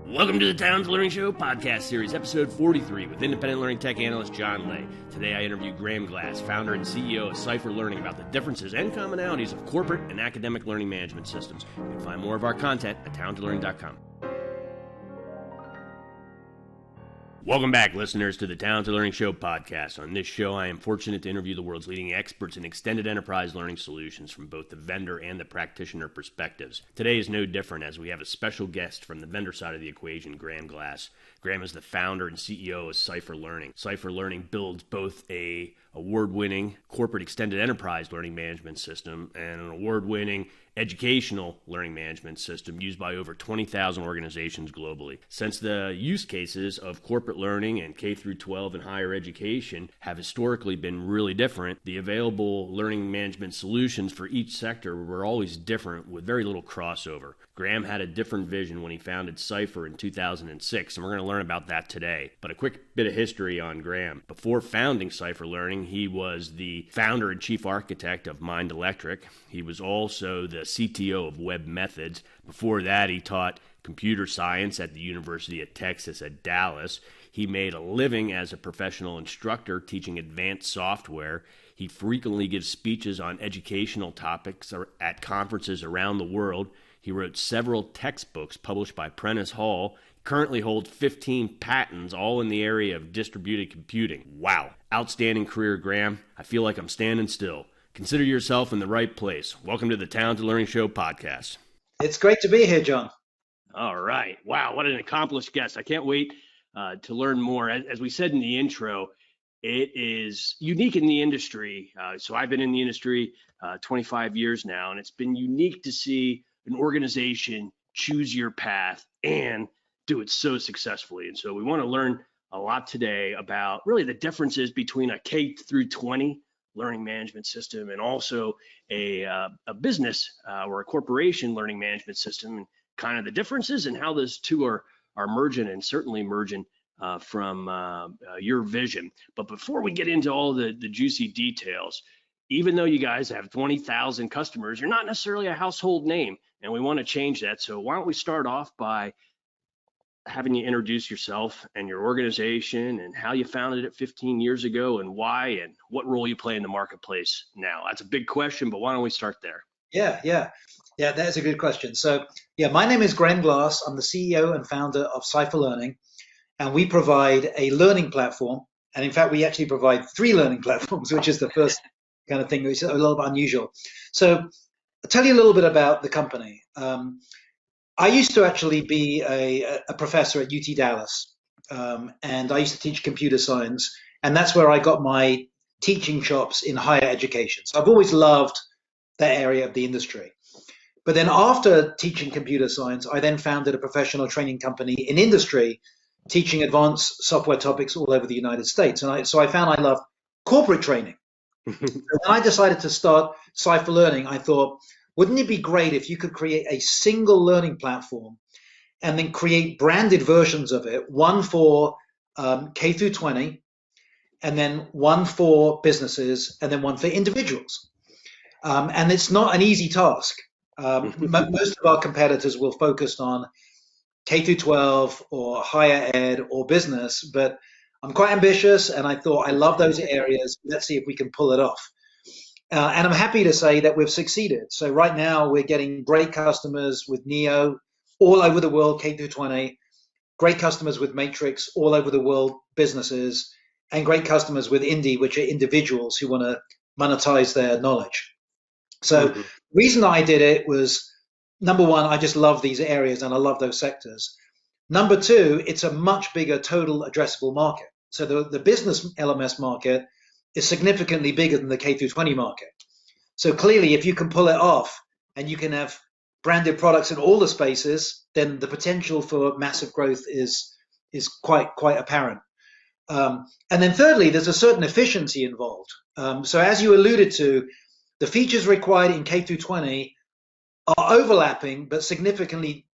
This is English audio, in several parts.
Welcome to the Towns Learning Show podcast series, episode 43, with independent learning tech analyst John Lay. Today I interview Graham Glass, founder and CEO of CYPHER Learning, about the differences and commonalities of corporate and academic learning management systems. You can find more of our content at townslearning.com. Welcome back, listeners, to the Talented Learning Show podcast. On this show, I am fortunate to interview the world's leading experts in extended enterprise learning solutions from both the vendor and the practitioner perspectives. Today is no different, as we have a special guest from the vendor side of the equation, Graham Glass. Graham is the founder and CEO of CYPHER Learning. CYPHER Learning builds both a award-winning corporate extended enterprise learning management system and an award-winning educational learning management system used by over 20,000 organizations globally. Since the use cases of corporate learning and K through 12 and higher education have historically been really different, the available learning management solutions for each sector were always different with very little crossover. Graham had a different vision when he founded CYPHER in 2006, and we're going to learn about that today. But a quick bit of history on Graham. Before founding CYPHER Learning, he was the founder and chief architect of Mind Electric. He was also the CTO of Web Methods. Before that, he taught computer science at the University of Texas at Dallas. He made a living as a professional instructor teaching advanced software. He frequently gives speeches on educational topics at conferences around the world. He wrote several textbooks published by Prentice Hall. Currently holds 15 patents, all in the area of distributed computing. Wow. Outstanding career, Graham. I feel like I'm standing still. Consider yourself in the right place. Welcome to the Talented Learning Show podcast. It's great to be here, John. All right. Wow, what an accomplished guest. I can't wait to learn more. As we said in the intro, it is unique in the industry. So I've been in the industry 25 years now, and it's been unique to see an organization choose your path and do it so successfully. And so we want to learn a lot today about really the differences between a K through 20 learning management system and also a business or a corporation learning management system, and kind of the differences and how those two are merging, and certainly merging from your vision. But before we get into all the juicy details, even though you guys have 20,000 customers, you're not necessarily a household name, and we want to change that. So why don't we start off by having you introduce yourself and your organization and how you founded it 15 years ago and why, and what role you play in the marketplace now. That's a big question, but why don't we start there? Yeah, that's a good question. So my name is Graham Glass. I'm the CEO and founder of CYPHER Learning, and we provide a learning platform. And in fact, we actually provide 3 learning platforms, which is the first kind of thing, which is a little bit unusual. So I'll tell you a little bit about the company. I used to actually be a professor at UT Dallas, and I used to teach computer science, and that's where I got my teaching chops in higher education. So I've always loved that area of the industry. But then after teaching computer science, I then founded a professional training company in industry, teaching advanced software topics all over the United States. And so I found I loved corporate training. So when I decided to start CYPHER Learning, I thought, wouldn't it be great if you could create a single learning platform and then create branded versions of it, one for K through 20, and then one for businesses, and then one for individuals. And it's not an easy task. Most of our competitors will focus on K through 12 or higher ed or business, but I'm quite ambitious, and I thought I love those areas. Let's see if we can pull it off. And I'm happy to say that we've succeeded. So right now we're getting great customers with Neo all over the world, K through 20, great customers with Matrix all over the world, businesses, and great customers with Indie, which are individuals who want to monetize their knowledge. So the reason I did it was, number one, I just love these areas and I love those sectors. Number two, it's a much bigger total addressable market. So the business LMS market is significantly bigger than the K through 20 market. So clearly, if you can pull it off and you can have branded products in all the spaces, then the potential for massive growth is quite apparent. And then thirdly, there's a certain efficiency involved. So as you alluded to, the features required in K through 20 are overlapping, but significantly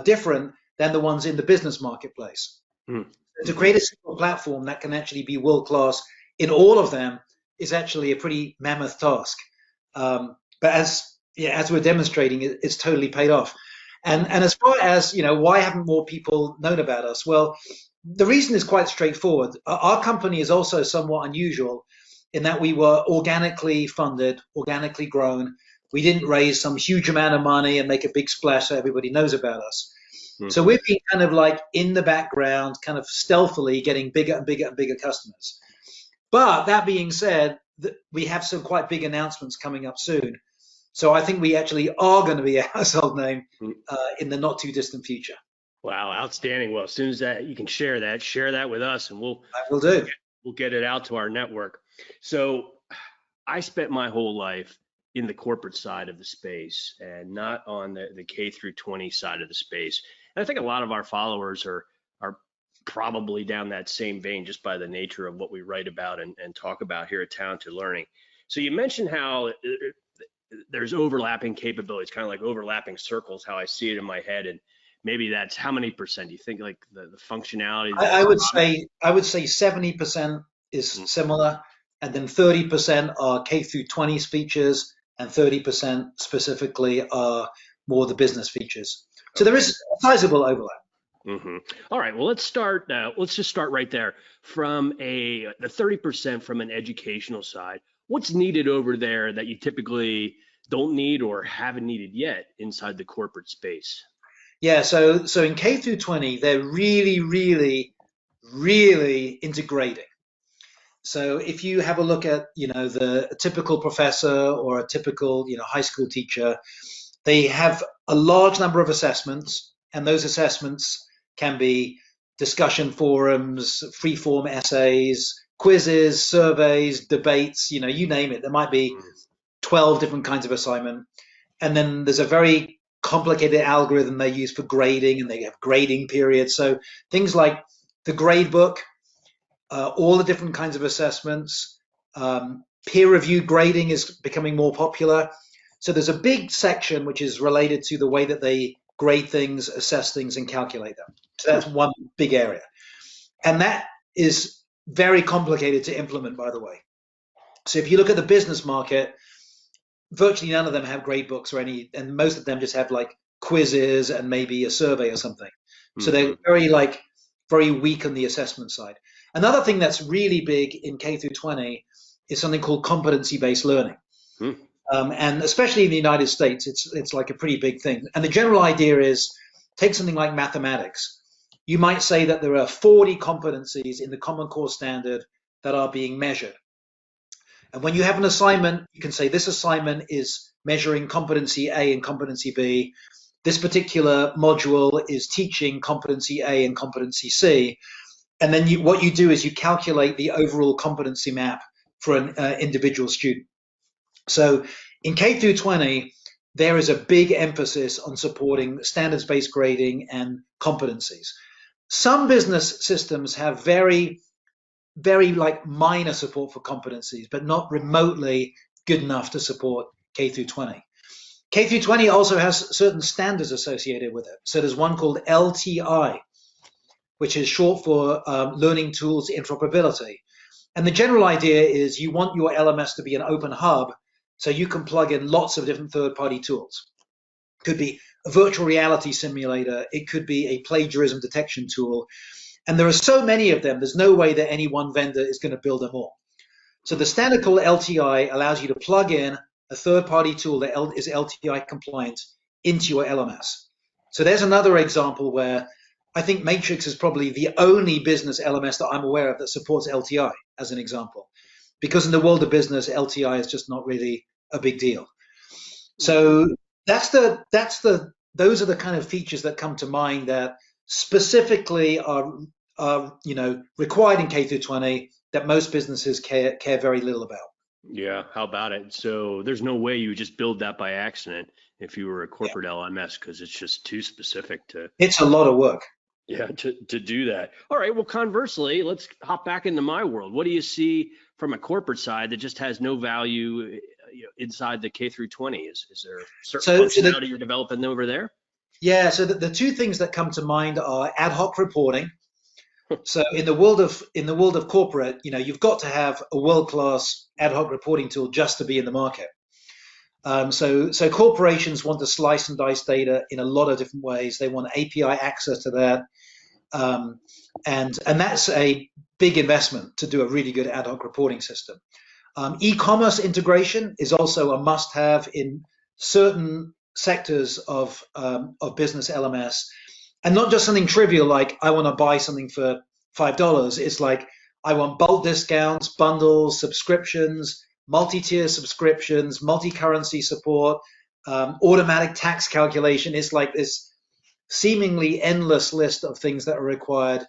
different than the ones in the business marketplace. To create a single platform that can actually be world-class in all of them is actually a pretty mammoth task. But as we're demonstrating, it's totally paid off. And as far as, why haven't more people known about us? Well, the reason is quite straightforward. Our company is also somewhat unusual in that we were organically funded, organically grown. We didn't raise some huge amount of money and make a big splash so everybody knows about us. So we've been kind of like in the background, kind of stealthily getting bigger and bigger and bigger customers. But that being said, we have some quite big announcements coming up soon. So I think we actually are going to be a household name in the not too distant future. Wow, outstanding. Well, as soon as that you can share that with us, and I will do. We'll get it out to our network. So I spent my whole life in the corporate side of the space and not on the K through 20 side of the space. And I think a lot of our followers are probably down that same vein just by the nature of what we write about and talk about here at Talented Learning. So you mentioned how there's overlapping capabilities, kind of like overlapping circles, how I see it in my head. And maybe that's how many percent? Do you think like the functionality? I would say 70% is similar, and then 30% are K through 20 features, and 30% specifically are more the business features. So there is a sizable overlap. All right. Well, let's start. Let's just start right there from the 30% from an educational side. What's needed over there that you typically don't need or haven't needed yet inside the corporate space? Yeah. So in K through 20, they're really, really, really integrating. So if you have a look at, a typical professor or a typical, high school teacher, they have a large number of assessments, and those assessments can be discussion forums, free-form essays, quizzes, surveys, debates, you name it. There might be 12 different kinds of assignment. And then there's a very complicated algorithm they use for grading, and they have grading periods. So things like the grade book, all the different kinds of assessments, peer-reviewed grading is becoming more popular. So there's a big section which is related to the way that they grade things, assess things, and calculate them. So that's one big area. And that is very complicated to implement, by the way. So if you look at the business market, virtually none of them have grade books or any, and most of them just have like quizzes and maybe a survey or something. So they're very weak on the assessment side. Another thing that's really big in K through 20 is something called competency-based learning. And especially in the United States, it's like a pretty big thing. And the general idea is, take something like mathematics. You might say that there are 40 competencies in the Common Core Standard that are being measured. And when you have an assignment, you can say this assignment is measuring competency A and competency B. This particular module is teaching competency A and competency C. And then what you do is you calculate the overall competency map for an individual student. So in K through 20, there is a big emphasis on supporting standards-based grading and competencies. Some business systems have very, very like minor support for competencies, but not remotely good enough to support K through 20. K through 20 also has certain standards associated with it. So there's one called LTI, which is short for Learning Tools Interoperability. And the general idea is you want your LMS to be an open hub, so you can plug in lots of different third-party tools. It could be a virtual reality simulator. It could be a plagiarism detection tool. And there are so many of them, there's no way that any one vendor is going to build them all. So the standard called LTI allows you to plug in a third-party tool that is LTI compliant into your LMS. So there's another example where I think Matrix is probably the only business LMS that I'm aware of that supports LTI, as an example. Because in the world of business, LTI is just not really a big deal. So those are the kind of features that come to mind that specifically are required in K through 20 that most businesses care very little about. Yeah, how about it? So there's no way you would just build that by accident if you were a corporate LMS, because it's just too specific to. It's a lot of work. Yeah, to do that. All right. Well, conversely, let's hop back into my world. What do you see from a corporate side that just has no value inside the K through 20? Is there certain functionality you're developing over there? Yeah. So the two things that come to mind are ad hoc reporting. So in the world of corporate, you've got to have a world-class ad hoc reporting tool just to be in the market. So corporations want to slice and dice data in a lot of different ways. They want API access to that, and that's a big investment to do a really good ad hoc reporting system. E-commerce integration is also a must-have in certain sectors of business LMS, and not just something trivial like I want to buy something for $5. It's like I want bulk discounts, bundles, subscriptions, multi-tier subscriptions, multi-currency support, automatic tax calculation. It's like this seemingly endless list of things that are required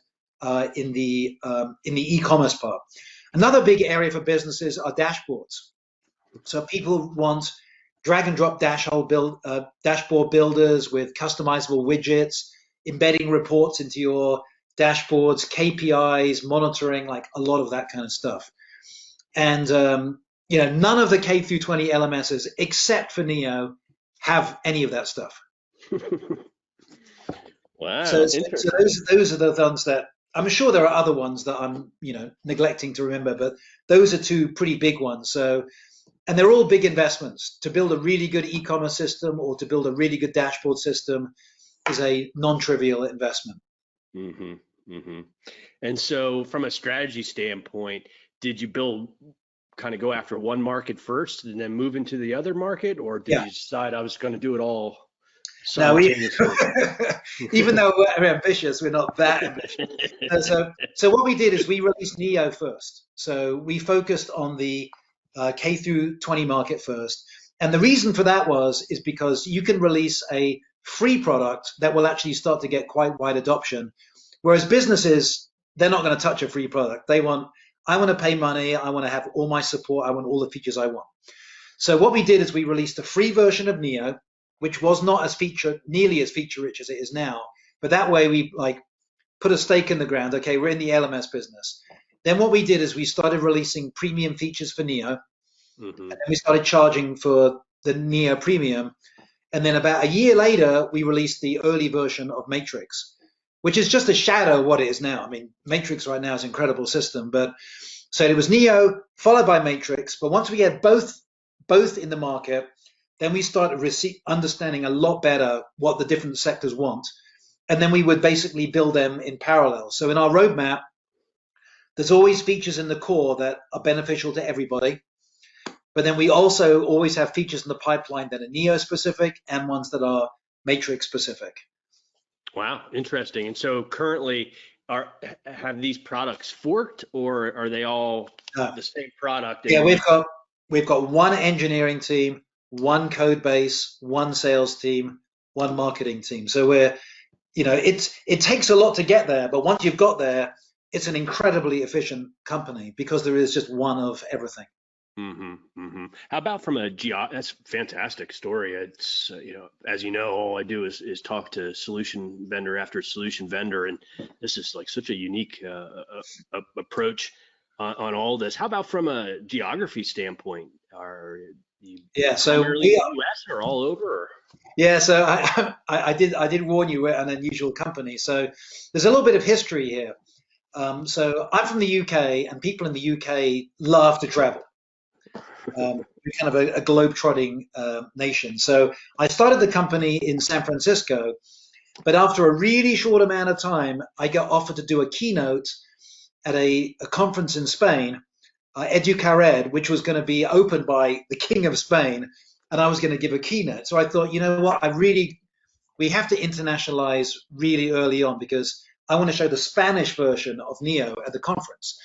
in the e-commerce part. Another big area for businesses are dashboards. So people want drag and drop dashboard builders with customizable widgets, embedding reports into your dashboards, KPIs, monitoring, like a lot of that kind of stuff. And none of the K through 20 LMSs except for Neo have any of that stuff. Wow. So those are the ones that I'm sure there are other ones that I'm neglecting to remember, but those are two pretty big ones. So, and they're all big investments. To build a really good e-commerce system or to build a really good dashboard system is a non-trivial investment. Mm-hmm, mm-hmm. And so from a strategy standpoint, did you kind of go after one market first and then move into the other market, or did you decide I was going to do it all simultaneously? Even though we're ambitious, we're not that ambitious. So what we did is we released Neo first. So we focused on the K through 20 market first. And the reason for that is because you can release a free product that will actually start to get quite wide adoption. Whereas businesses, they're not going to touch a free product. I want to pay money. I want to have all my support. I want all the features I want. So what we did is we released a free version of Neo, which was not nearly as feature rich as it is now. But that way we put a stake in the ground. Okay, we're in the LMS business. Then what we did is we started releasing premium features for Neo. Mm-hmm. And then we started charging for the Neo Premium. And then about a year later, we released the early version of Matrix, which is just a shadow of what it is now. I mean, Matrix right now is an incredible system. But so it was Neo followed by Matrix. But once we had both in the market, then we started understanding a lot better what the different sectors want. And then we would basically build them in parallel. So in our roadmap, there's always features in the core that are beneficial to everybody. But then we also always have features in the pipeline that are Neo specific and ones that are Matrix specific. Wow, interesting. And so currently, have these products forked, or are they all the same product? Yeah, we've got one engineering team, one code base, one sales team, one marketing team. So it takes a lot to get there, but once you've got there, it's an incredibly efficient company because there is just one of everything. Mm-hmm, mm-hmm. How about from that's a fantastic story. It's, as you know, all I do is talk to solution vendor after solution vendor. And this is like such a unique approach on all this. How about from a geography standpoint? Are you primarily US or all over? Or? Yeah, so I did warn you we're an unusual company. So there's a little bit of history here. So I'm from the UK, and people in the UK love to travel. We're kind of a globe-trotting nation. So I started the company in San Francisco, but after a really short amount of time, I got offered to do a keynote at a conference in Spain, Educared, which was going to be opened by the King of Spain, and I was going to give a keynote. So I thought, you know what, we have to internationalize really early on because I want to show the Spanish version of Neo at the conference.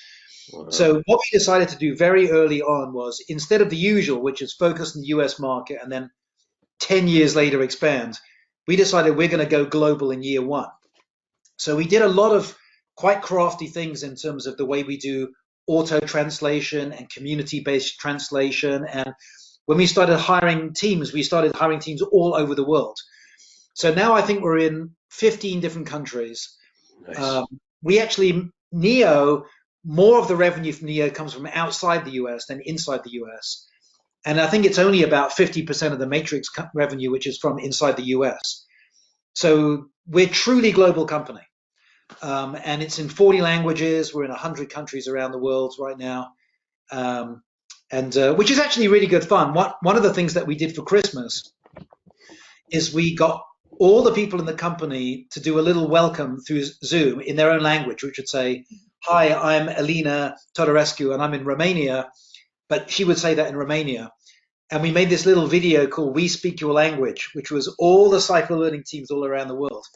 Wow. So what we decided to do very early on was, instead of the usual, which is focus on the US market and then 10 years later expand, we decided we're going to go global in year one. So we did a lot of quite crafty things in terms of the way we do auto translation and community-based translation. And when we started hiring teams, we started hiring teams all over the world. So now I think we're in 15 different countries. Nice. More of the revenue from Neo comes from outside the US than inside the US. And I think it's only about 50% of the Matrix revenue, which is from inside the US. So we're a truly global company. And it's in 40 languages. We're in 100 countries around the world right now. and which is actually really good fun. One of the things that we did for Christmas is we got all the people in the company to do a little welcome through Zoom in their own language, which would say, "Hi, I'm Elena Todorescu, and I'm in Romania," but she would say that in Romania. And we made this little video called "We Speak Your Language," which was all the CYPHER Learning teams all around the world.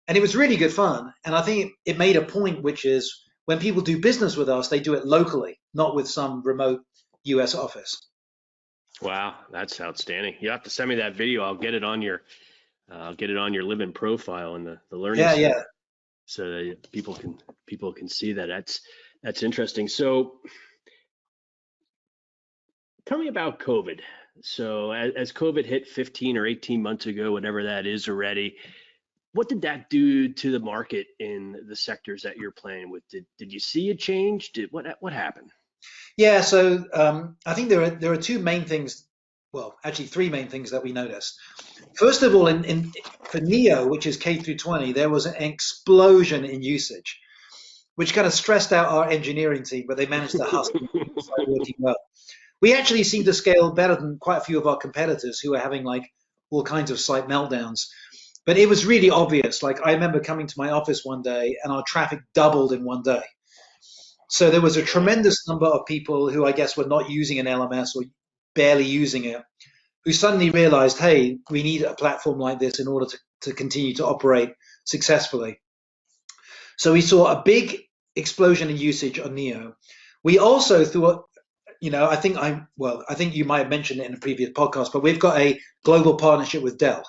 And it was really good fun. And I think it made a point, which is when people do business with us, they do it locally, not with some remote US office. Wow, that's outstanding. You have to send me that video. I'll get it on your LinkedIn profile in the learning Yeah, center, yeah. so that people can see that. That's interesting. So tell me about COVID. So as COVID hit 15 or 18 months ago, whatever that is already, what did that do to the market in the sectors that you're playing with? Did you see a change? What happened? Yeah, so I think there are two main things, well, actually three main things that we noticed. First of all, for Neo, which is K through 20, there was an explosion in usage, which kind of stressed out our engineering team, but they managed to hustle and started working well. We actually seem to scale better than quite a few of our competitors who are having like all kinds of site meltdowns. But it was really obvious. Like I remember coming to my office one day and our traffic doubled in one day. So there was a tremendous number of people who I guess were not using an LMS or barely using it, who suddenly realized, hey, we need a platform like this in order to continue to operate successfully. So we saw a big explosion in usage on Neo. We also thought, I think you might have mentioned it in a previous podcast, but we've got a global partnership with Dell.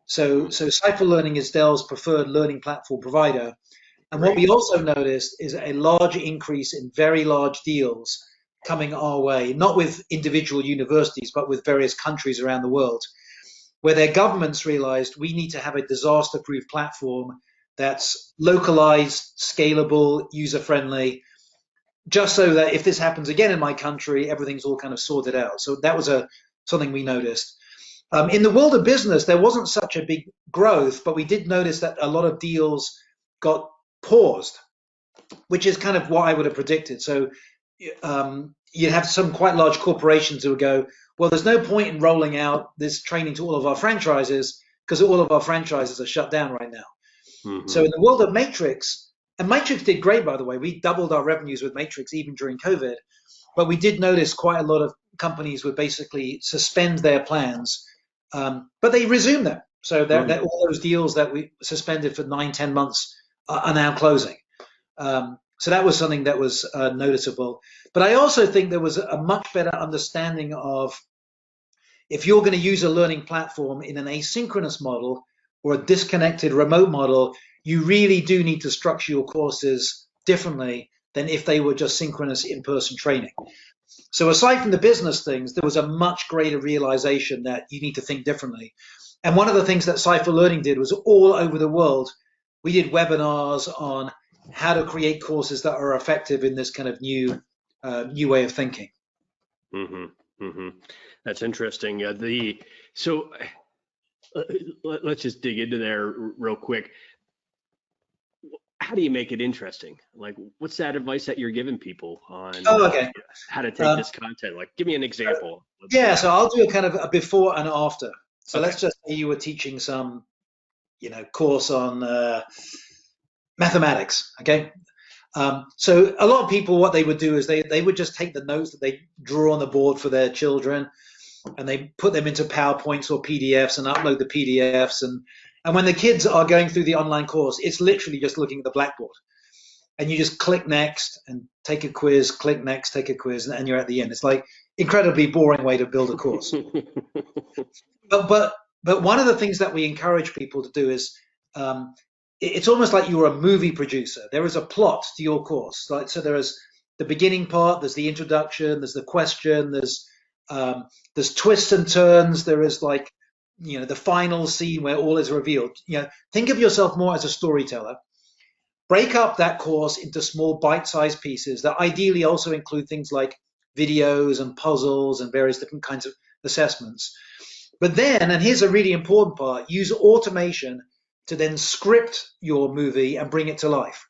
So CYPHER Learning is Dell's preferred learning platform provider. And what we also noticed is a large increase in very large deals coming our way, not with individual universities, but with various countries around the world, where their governments realized we need to have a disaster-proof platform that's localized, scalable, user-friendly, just so that if this happens again in my country, everything's all kind of sorted out. So that was something we noticed. In the world of business, there wasn't such a big growth, but we did notice that a lot of deals got paused, which is kind of what I would have predicted. So you'd have some quite large corporations who would go, well, there's no point in rolling out this training to all of our franchises because all of our franchises are shut down right now. Mm-hmm. So in the world of Matrix, and Matrix did great, by the way, we doubled our revenues with Matrix even during COVID, but we did notice quite a lot of companies would basically suspend their plans, but they resumed them. So that all those deals that we suspended for 9-10 months are now closing. So that was something that was noticeable. But I also think there was a much better understanding of if you're going to use a learning platform in an asynchronous model or a disconnected remote model, you really do need to structure your courses differently than if they were just synchronous in-person training. So aside from the business things, there was a much greater realization that you need to think differently. And one of the things that CYPHER Learning did was all over the world, we did webinars on how to create courses that are effective in this kind of new way of thinking. Mm-hmm. Mm-hmm. That's interesting. Let's just dig into there real quick. How do you make it interesting? Like, what's that advice that you're giving people on how to take this content? Like, give me an example. So I'll do a kind of a before and after. So let's just say you were teaching some, course on mathematics, okay? So a lot of people, what they would do is they would just take the notes that they draw on the board for their children and they put them into PowerPoints or PDFs and upload the PDFs. And when the kids are going through the online course, it's literally just looking at the blackboard. And you just click next and take a quiz, click next, take a quiz, and you're at the end. It's like incredibly boring way to build a course. But one of the things that we encourage people to do is it's almost like you're a movie producer. There is a plot to your course. Right? So there is the beginning part, there's the introduction, there's the question, there's twists and turns, there is like, the final scene where all is revealed. Think of yourself more as a storyteller. Break up that course into small bite-sized pieces that ideally also include things like videos and puzzles and various different kinds of assessments. But then, and here's a really important part, use automation to then script your movie and bring it to life.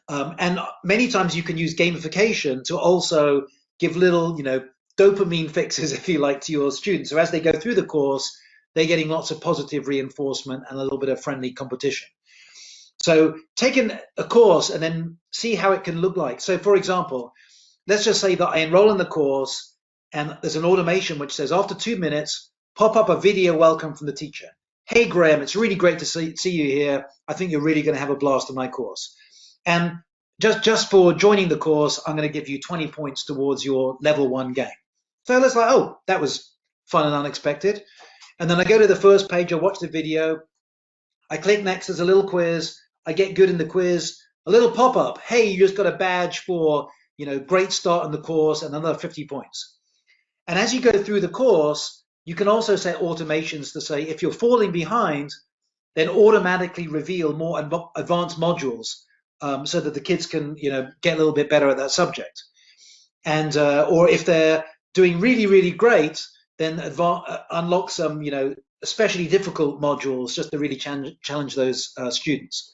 And many times you can use gamification to also give little, dopamine fixes, if you like, to your students. So as they go through the course, they're getting lots of positive reinforcement and a little bit of friendly competition. So taking a course and then see how it can look like. So for example, let's just say that I enroll in the course and there's an automation which says after 2 minutes, pop up a video welcome from the teacher. Hey, Graham, it's really great to see you here. I think you're really going to have a blast in my course. And just for joining the course, I'm going to give you 20 points towards your level 1 game. So it's like, oh, that was fun and unexpected. And then I go to the first page, I watch the video, I click next, there's a little quiz, I get good in the quiz, a little pop-up, hey, you just got a badge for, great start in the course and another 50 points. And as you go through the course, you can also set automations to say, if you're falling behind, then automatically reveal more advanced modules so that the kids can, get a little bit better at that subject. And, or if they're doing really, really great, then unlock some, especially difficult modules just to really challenge those students.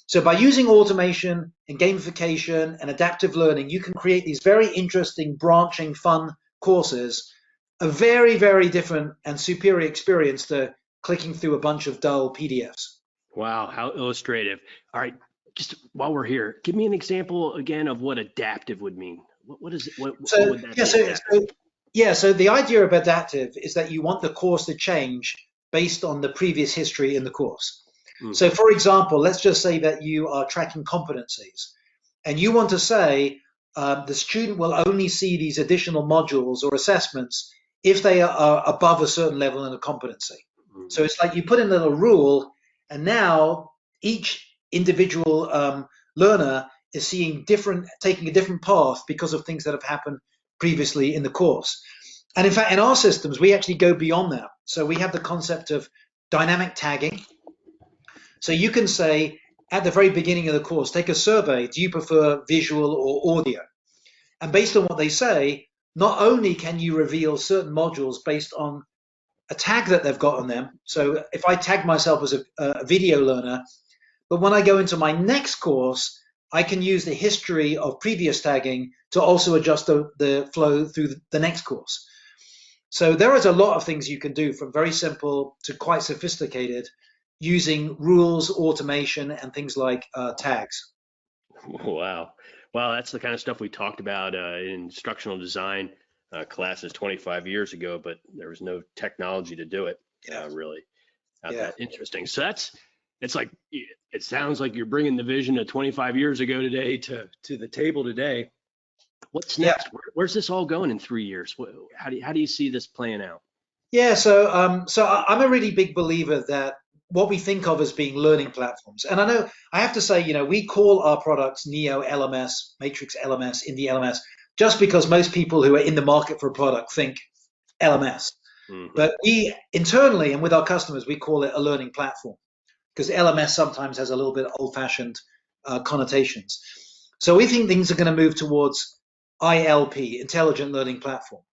So by using automation and gamification and adaptive learning, you can create these very interesting, branching, fun courses, a very, very different and superior experience to clicking through a bunch of dull PDFs. Wow, how illustrative. All right, just while we're here, give me an example again of what adaptive would mean. What is it? What would that be? So the idea of adaptive is that you want the course to change based on the previous history in the course. So for example, let's just say that you are tracking competencies and you want to say the student will only see these additional modules or assessments if they are above a certain level in a competency. So it's like you put in a little rule and now each individual learner is taking a different path because of things that have happened previously in the course. And in fact, in our systems, we actually go beyond that. So we have the concept of dynamic tagging. So you can say at the very beginning of the course, take a survey. Do you prefer visual or audio? And based on what they say, not only can you reveal certain modules based on a tag that they've got on them. So if I tag myself as a video learner, but when I go into my next course, I can use the history of previous tagging to also adjust the flow through the next course. So there is a lot of things you can do from very simple to quite sophisticated using rules, automation, and things like tags. Wow. Wow, that's the kind of stuff we talked about in instructional design classes 25 years ago, but there was no technology to do it, really. That interesting. So it's like, it sounds like you're bringing the vision of 25 years ago today to the table today. What's next? Where's this all going in 3 years? How do you see this playing out? Yeah, so I'm a really big believer that what we think of as being learning platforms, and I know I have to say, we call our products Neo LMS, Matrix LMS, Indie LMS, just because most people who are in the market for a product think LMS. But we internally and with our customers, we call it a learning platform because LMS sometimes has a little bit old-fashioned connotations. So we think things are going to move towards ILP, Intelligent Learning Platform.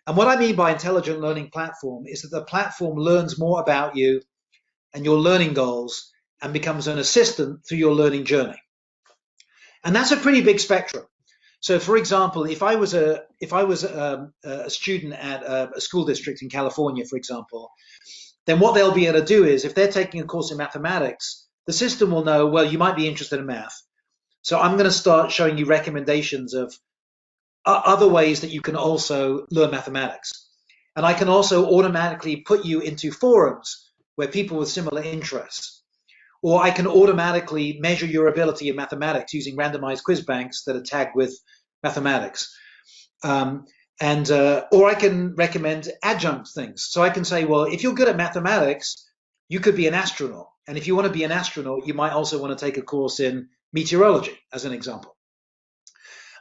And what I mean by Intelligent Learning Platform is that the platform learns more about you and your learning goals and becomes an assistant through your learning journey. And that's a pretty big spectrum. So for example, if I was a student at a school district in California, for example, then what they'll be able to do is if they're taking a course in mathematics, the system will know, well, you might be interested in math. So I'm going to start showing you recommendations of other ways that you can also learn mathematics. And I can also automatically put you into forums where people with similar interests. Or I can automatically measure your ability in mathematics using randomized quiz banks that are tagged with mathematics. Or I can recommend adjunct things. So I can say, well, if you're good at mathematics, you could be an astronaut. And if you want to be an astronaut, you might also want to take a course in meteorology, as an example.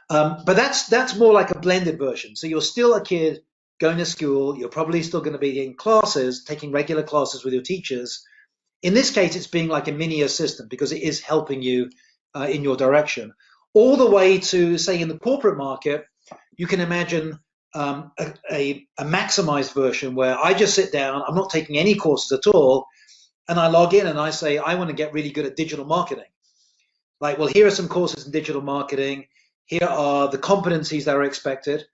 But that's more like a blended version. So you're still a kid going to school. You're probably still going to be in classes, taking regular classes with your teachers. In this case, it's being like a mini assistant because it is helping you in your direction. All the way to, say, in the corporate market, you can imagine a maximized version where I just sit down, I'm not taking any courses at all, and I log in and I say, I want to get really good at digital marketing. Like, well, here are some courses in digital marketing. Here are the competencies that are expected.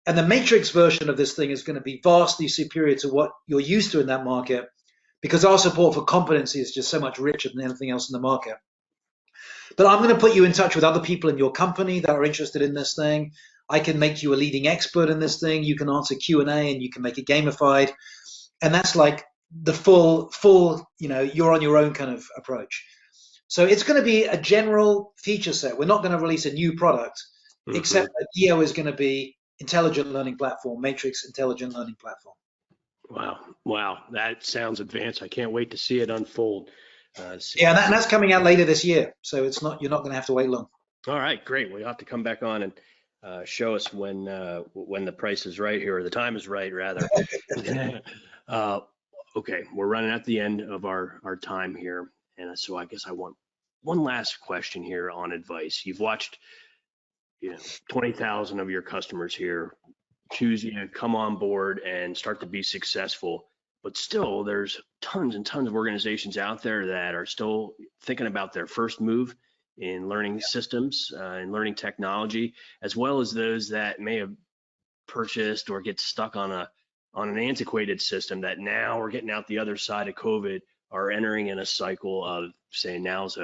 And the matrix version of this thing is going to be vastly superior to what you're used to in that market, because our support for competency is just so much richer than anything else in the market. But I'm going to put you in touch with other people in your company that are interested in this thing. I can make you a leading expert in this thing. You can answer Q&A and you can make it gamified. And that's like the full, you're on your own kind of approach. So it's going to be a general feature set. We're not going to release a new product, except that EO is going to be intelligent learning platform, matrix intelligent learning platform. Wow, that sounds advanced. I can't wait to see it unfold. And that's coming out later this year, so you're not going to have to wait long. All right, great. Well, you'll have to come back on and show us when the price is right here, or the time is right, rather. Okay, we're running at the end of our time here, and so I guess I want one last question here on advice. You've watched 20,000 of your customers here choose you to come on board and start to be successful, but still there's tons and tons of organizations out there that are still thinking about their first move in learning systems and learning technology, as well as those that may have purchased or get stuck on an antiquated system that now we're getting out the other side of COVID are entering in a cycle of saying now's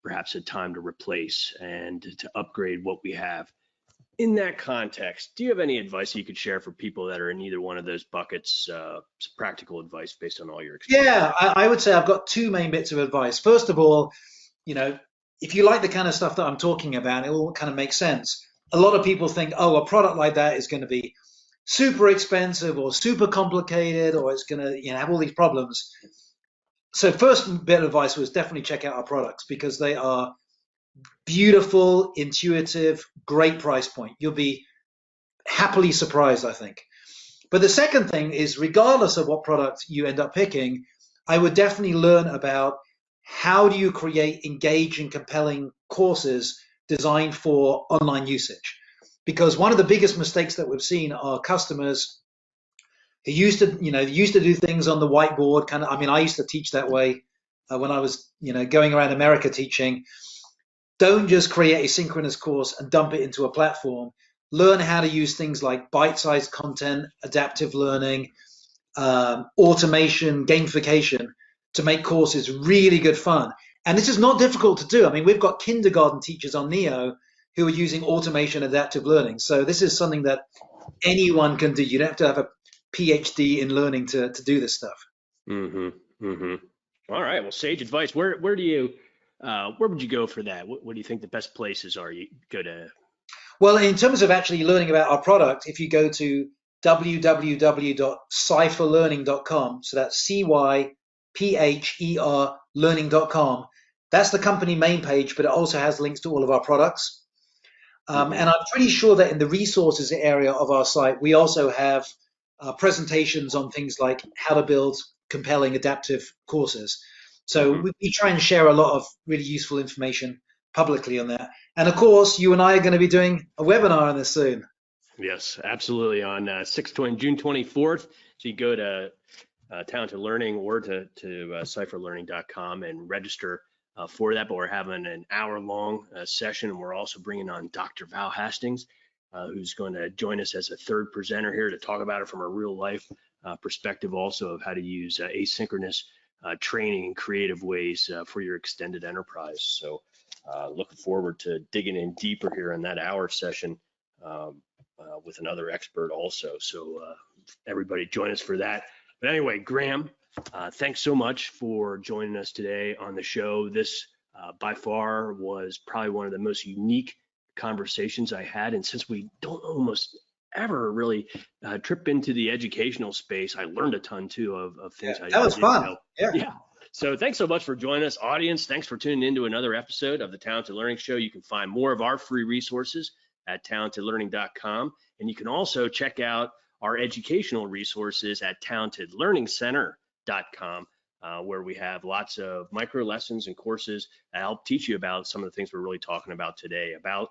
perhaps a time to replace and to upgrade what we have. In that context, do you have any advice you could share for people that are in either one of those buckets, practical advice based on all your experience? Yeah, I would say I've got two main bits of advice. First of all, if you like the kind of stuff that I'm talking about, it all kind of makes sense. A lot of people think, oh, a product like that is going to be super expensive or super complicated, or it's going to have all these problems. So first bit of advice was definitely check out our products, because they are beautiful, intuitive, great price point. You'll be happily surprised, I think. But the second thing is, regardless of what product you end up picking, I would definitely learn about how do you create engaging, compelling courses designed for online usage. Because one of the biggest mistakes that we've seen are customers who used to do things on the whiteboard. I used to teach that way when I was, going around America teaching. Don't just create a synchronous course and dump it into a platform. Learn how to use things like bite-sized content, adaptive learning, automation, gamification to make courses really good fun. And this is not difficult to do. I mean, we've got kindergarten teachers on Neo who are using automation, adaptive learning. So this is something that anyone can do. You don't have to have a PhD in learning to do this stuff. All right. Well, sage advice. Where would you go for that? What do you think the best places are you go to? Well, in terms of actually learning about our product, if you go to www.cypherlearning.com, so that's CYPHER learning.com, that's the company main page, but it also has links to all of our products. And I'm pretty sure that in the resources area of our site, we also have presentations on things like how to build compelling adaptive courses. So we try and share a lot of really useful information publicly on that. And of course, you and I are going to be doing a webinar on this soon. Yes, absolutely. On June 24th. So you go to Talented Learning or to CYPHERlearning.com and register for that. But we're having an hour-long session, and we're also bringing on Dr. Val Hastings, who's going to join us as a third presenter here to talk about it from a real-life perspective, also of how to use asynchronous training in creative ways for your extended enterprise. So looking forward to digging in deeper here in that hour session with another expert also. So everybody join us for that. But anyway, Graham, thanks so much for joining us today on the show. This by far was probably one of the most unique conversations I had. And since we don't almost ever really trip into the educational space, I learned a ton too of things. That was fun. Yeah. So thanks so much for joining us, audience. Thanks for tuning into another episode of the Talented Learning Show. You can find more of our free resources at talentedlearning.com. And you can also check out our educational resources at talentedlearningcenter.com, where we have lots of micro lessons and courses that help teach you about some of the things we're really talking about today, about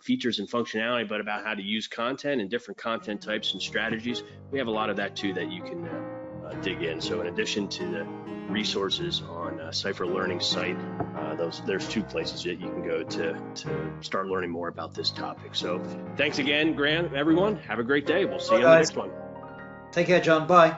features and functionality, but about how to use content and different content types and strategies. We have a lot of that too that you can dig in. So in addition to the resources on CYPHER Learning site, there's 2 places that you can go to start learning more about this topic. So thanks again, Grant, everyone. Have a great day. We'll see you on the next one. Take care, John. Bye.